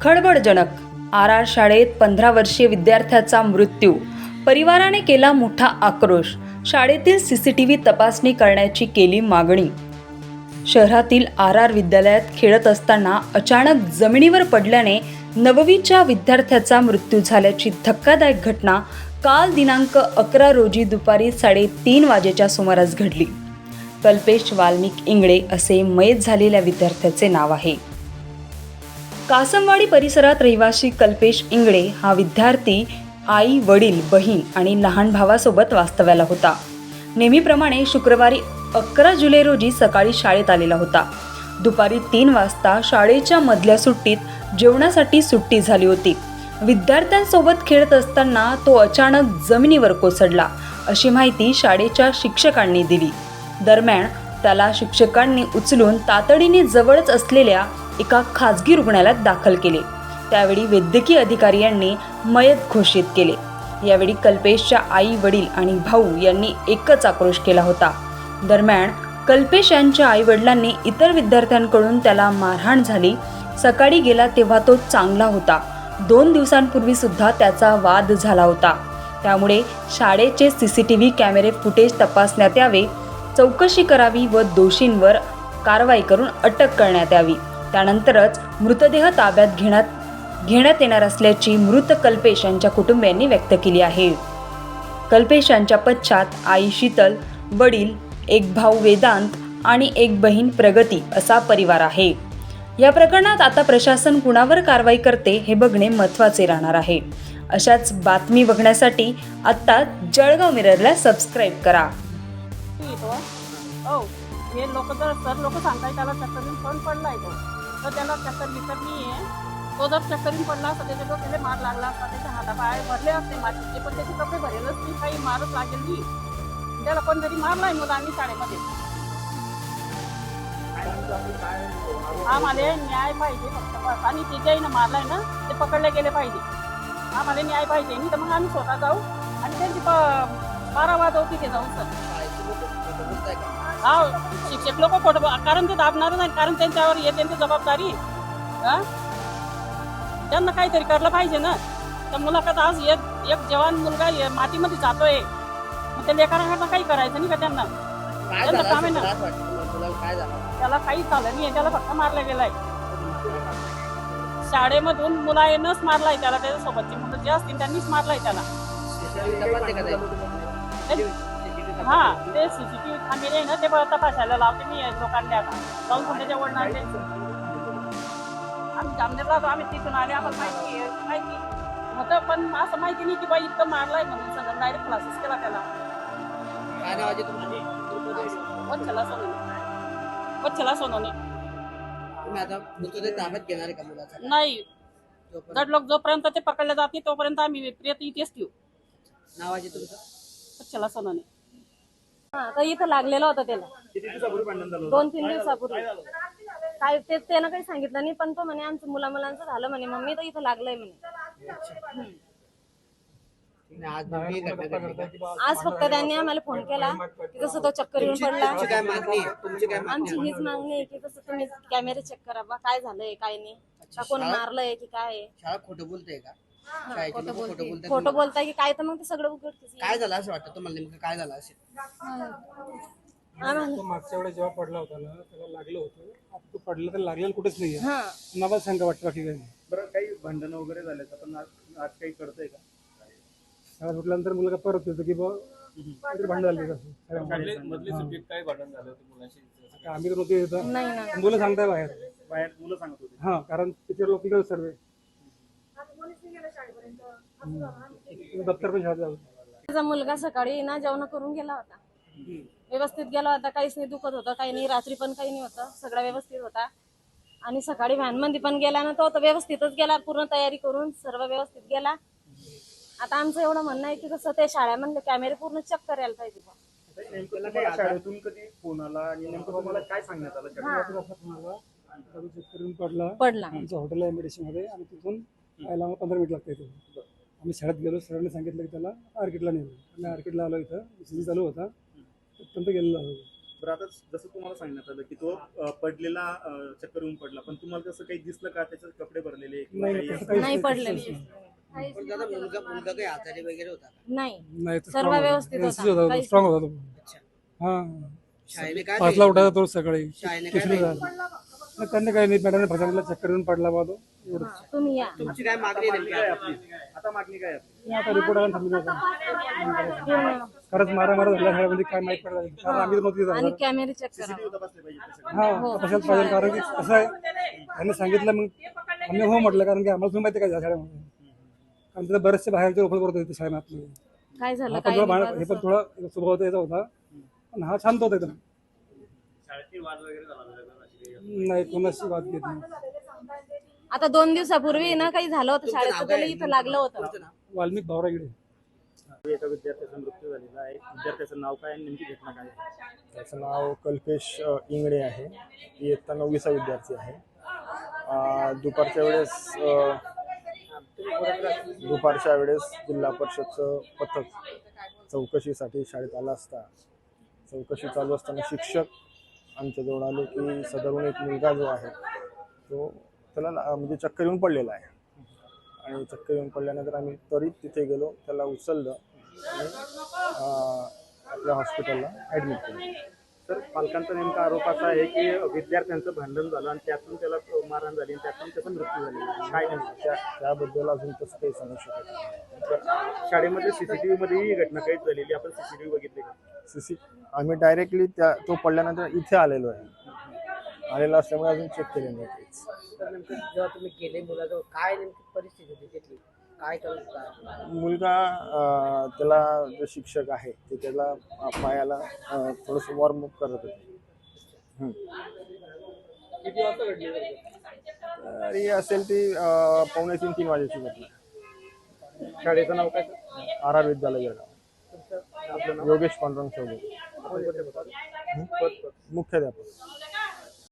खळबळजनक आर शाळेत 15 वर्षीय विद्यार्थ्याचा मृत्यू. परिवाराने केला मोठा आक्रोश. शाळेतील सीसीटीव्ही तपासणी करण्याची केली मागणी. शहरातील आर विद्यालयात खेळत असताना अचानक जमिनीवर पडल्याने 9वीच्या विद्यार्थ्याचा मृत्यू झाल्याची धक्कादायक घटना काल दिनांक 11 रोजी दुपारी 3:30 वाजेच्या सुमारास घडली. कल्पेश वाल्मिक इंगळे असे मयत झालेल्या विद्यार्थ्याचे नाव आहे. कासमवाडी परिसरात रहिवासी कल्पेश इंगळे हा विद्यार्थी आई, वडील, बहीण आणि लहान भावासोबत वास्तव्याला होता. नेहमीप्रमाणे शुक्रवारी 11 जुलै रोजी सकाळी शाळेत आलेला होता. दुपारी 3 वाजता शाळेच्या मधल्या सुट्टीत जेवणासाठी सुट्टी झाली होती. विद्यार्थ्यांसोबत खेळत असताना तो अचानक जमिनीवर कोसळला अशी माहिती शाळेच्या शिक्षकांनी दिली. दरम्यान त्याला शिक्षकांनी उचलून तातडीने जवळच असलेल्या एका खासगी रुग्णालयात दाखल केले. त्यावेळी वैद्यकीय अधिकारी यांनी मयत घोषित केले. यावेळी कल्पेशच्या आई, वडील आणि भाऊ यांनी एकच आक्रोश केला होता. दरम्यान कल्पेश यांच्या आई वडिलांनी इतर विद्यार्थ्यांकडून त्याला मारहाण झाली. सकाळी गेला तेव्हा तो चांगला होता. 2 दिवसांपूर्वी सुद्धा त्याचा वाद झाला होता. त्यामुळे शाळेचे सीसीटीव्ही कॅमेरे फुटेज तपासण्यात यावे, चौकशी करावी व दोषींवर कारवाई करून अटक करण्यात यावी. त्यानंतरच मृतदेह ताब्यात घेण्यात येणार असल्याची मृत कल्पेश यांच्या कुटुंबियांनी व्यक्त केली आहे. कल्पेश यांच्या पश्चात आई शीतल, वडील, एक भाऊ वेदांत आणि एक बहीण प्रगती असा परिवार आहे. या प्रकरणात आता प्रशासन कुणावर कारवाई करते हे बघणे महत्त्वाचे राहणार आहे. अशाच बातमी बघण्यासाठी आत्ता जळगाव मिररला सबस्क्राईब करा. हे लोक जर सर लोक सांगताय त्याला चक्करीन पण पडलाय तो, तर त्याला चक्कर विकत नाही आहे. तो जर चक्करीन पडला असता त्याच्या डोक्याला मार लागला असता, त्याच्या हातापाय भरले असते मातीचे, पण त्याचे कपडे भरेलच नाही, काही मारच लागेल नाही. त्याला कोणतरी मारलाय मुलांनी शाळेमध्ये. आम्हाला न्याय पाहिजे फक्त, आणि ते ज्यानं मारलाय ना ते पकडले गेले पाहिजे. आम्हाला न्याय पाहिजे, नाही तर मग आम्ही स्वतः जाऊ आणि त्यांची 12 वाजवती ते जाऊन. सर हा, शिक्षक लोक खोटं, कारण ते दाबणारच नाही, कारण त्यांच्यावर येते त्यांची जबाबदारी. त्यांना काहीतरी करलं पाहिजे ना. त्या मुलाखत आज एक जवान मुलगा मातीमध्ये जातोय, मग त्या लेकरांना काही करायचं नाही का? त्यांना काम आहे ना. त्याला काहीच झालं नाही, त्याला फक्त मारलं गेलाय. शाळेमधून मुलांनाच मारलाय त्याला, त्याच्यासोबतची मुलं जे असतील त्यांनीच मारलाय त्याला. हा, ते सीसीटीव्ही कॅमेरे ना ते तपासायला लावते मी लोकांना. आता जाऊन त्याच्या वडिलांना आम्ही जामनेरला होतो, आम्ही तिथून आले, आम्हाला माहिती होतं, पण असं माहिती नाही की बाई इतकं मारलाय म्हणून. सगळं डायरेक्ट क्लासेस केला त्याला. वच्छला सोनवणे. नाही, जड लोक जोपर्यंत ते पकडले जाते तोपर्यंत आम्ही प्रियता इथेच ठेवू. वच्छला सोनवणे. तर इथं लागलेला होता त्याला 2-3 दिवसापूर्वी. काय त्यानं काही सांगितलं नाही, पण तो म्हणे आमचं मुलांचं झालं म्हणे, मम्मी तर इथं लागलंय म्हणे. आज फक्त त्यांनी आम्हाला फोन केला की जसं तो चक्कर येऊन पडला. आमची हीच मागणी आहे की जसं तुम्ही कॅमेरे चेक करा बा, काय झालंय काय नाही, का कोण मारलंय की काय. खोटं बोलतंय का? खोटं बोलताय की काय, तर मग ते सगळं उघडकीस. काय झालं असं वाटतं तुम्हाला? नेमकं काय झालं असेल? मागच्या वेळेस जेव्हा पडला होता ना, त्याला लागलं होतं. आता तो पडला तर लागलेलं कुठेच नाही. मला सांगा वाटतं बाकी काही नाही. बरं, काही भांडण वगैरे झाले तर पण आज काही कळतंय का? शाळा सुटल्यानंतर मुलगा परत येतो की भांडण झाले आम्ही तर नव्हते. मुलं सांगताय बाहेर मुलं सांगत होते. हा, कारण टीचर लोक तिकडे सर्वे दप्तर पण शाळेत जाऊ. माझा मुलगा सकाळी ना जेवण करून गेला होता, व्यवस्थित गेला होता, काहीच नाही दुखत होतं, काही नाही, रात्री पण काही नाही होतं, सगळं व्यवस्थित होता. आणि सकाळी व्हॅन मध्ये पण गेला ना तो व्यवस्थितच गेला, पूर्ण तयारी करून सर्व व्यवस्थित गेला. आता आमचं एवढं म्हणणं आहे की कसं ते शाळेमधले कॅमेरे पूर्ण चेक करायला पाहिजे. शाळेतून कधी फोन आला आणि नेमकं तुम्हाला काय सांगण्यात आलं? पडला आमचं हॉटेल आहे एमएडीसी मध्ये, आणि तिथून यायला 15 मिनिट लागतं इथून. आम्ही शाळेत गेलो, सरांनी सांगितलं की त्याला आर्किटला नेलं. आम्ही आर्किटला आलो, इथं सीझन चालू होता, तिथपर्यंत गेलेलो आहोत. बरं आता जसं तुम्हाला सांगण्यात आलं की तो पडलेला चक्कर येऊन पडला, पण तुम्हाला तसं काही दिसलं का? त्याचे कपडे भरलेले किंवा नाही, काही तसं असं? काहीच नाही नाही, पडलेली. तसंच नाही. पण दादा मुलगा काही आजारी वगैरे होता का? नाही नाही, तो सर्व strong व्यवस्थित होता. होता, काहीच स्ट्रॉंग होता तो. अच्छा. हा, शाळेने काय 5ला सांगितलं? उठायचा तो सकाळी. शाळेने काय ट्युशनला सांगितलं? जायचा. नाही, त्यांनी काही नाही, मॅडमने फसवलं, चक्कर येऊन पडला बा तो. एवढं. हा, तुम्ही या तुमची काय मागणी आहे नेमकी? आता मागणी काय आहे आपली? आता रिपोर्ट आला थांबलो होता. पूर्ण. खरंच मारामार झाला शाळेमध्ये, काय माहित पडलं कारण आम्ही तर नव्हती आणि जाणार. कॅमेरे चेक करा. तपासले पाहिजे ते सगळे. हा, तशाच पाहिजे, कारण की कसं आहे त्यांनी सांगितलं, मग आम्ही हो म्हटलं, कारण की आम्हाला तुम्ही माहिती काय शाळेमध्ये, कारण तिथे बरेचसे बाहेरचे लोक करत होते शाळेत आतमध्ये. काय झालं हा काय पण नाही थोडा हे बरं. पण थोडा स्वभाव त्याचा होता, पण हा शांत होता एकदम. नाही, कोणाशी वाद घेत नाही. आता 2 दिवसापूर्वी ना काही झालं होतं शाळेत, त्याला इथं लागलं होतं. तुमचं नाव? वाल्मिक भावरागिडे. एका विद्यार्थ्याचा मृत्यू झालेला आहे. विद्यार्थ्याचं नाव काय आणि नेमकी घटना काय आहे? त्याचं नाव कल्पेश इंगडे आहे. इयत्ता 9वीचा विद्यार्थी आहे. दुपारच्या वेळेस जिल्हा परिषदचं पथक चौकशीसाठी शाळेत आला असता, चौकशी चालू असताना शिक्षक आमच्याजवळ आले की सदरून एक मुलगा जो आहे तो त्याला म्हणजे चक्कर येऊन पडलेला आहे. आणि चक्कर येऊन पडल्यानंतर आम्ही त्वरित तिथे गेलो, त्याला उचललं आणि आपल्या हॉस्पिटलला ॲडमिट केलं. तर पालकांचा नेमका आरोप असा आहे की विद्यार्थ्यांचं भांडण झालं आणि त्यातून त्याला मारहाण झाली आणि त्यातून त्याचा मृत्यू झालेला आहे. काय नेमकं? त्याबद्दल अजून तसं काही सांगू शकत नाही. तर शाळेमध्ये CCTV मध्ये ही घटना काहीच झालेली, आपण CCTV बघितले का? आम्ही डायरेक्टली तो पडल्यानंतर इथे आलेलो असल्यामुळे अजून चेक केले नाही काहीच. तर नेमकं जेव्हा तुम्ही गेले मुलाजवळ काय नेमकी परिस्थिती होती तिथली? काय करत होता? मुलगा त्याला जो शिक्षक आहे ते त्याला पायाला थोडंसं वॉर्मअप करत होते. किती वाजता घडली? तरी असेल ती 2:45-3 वाजेची घटना. शाळेचं नाव काय? RR विद्यालय जळगाव. योगेश पांडुरंग चौधरी, आपण कुठे होतो? मुख्याध्यापक.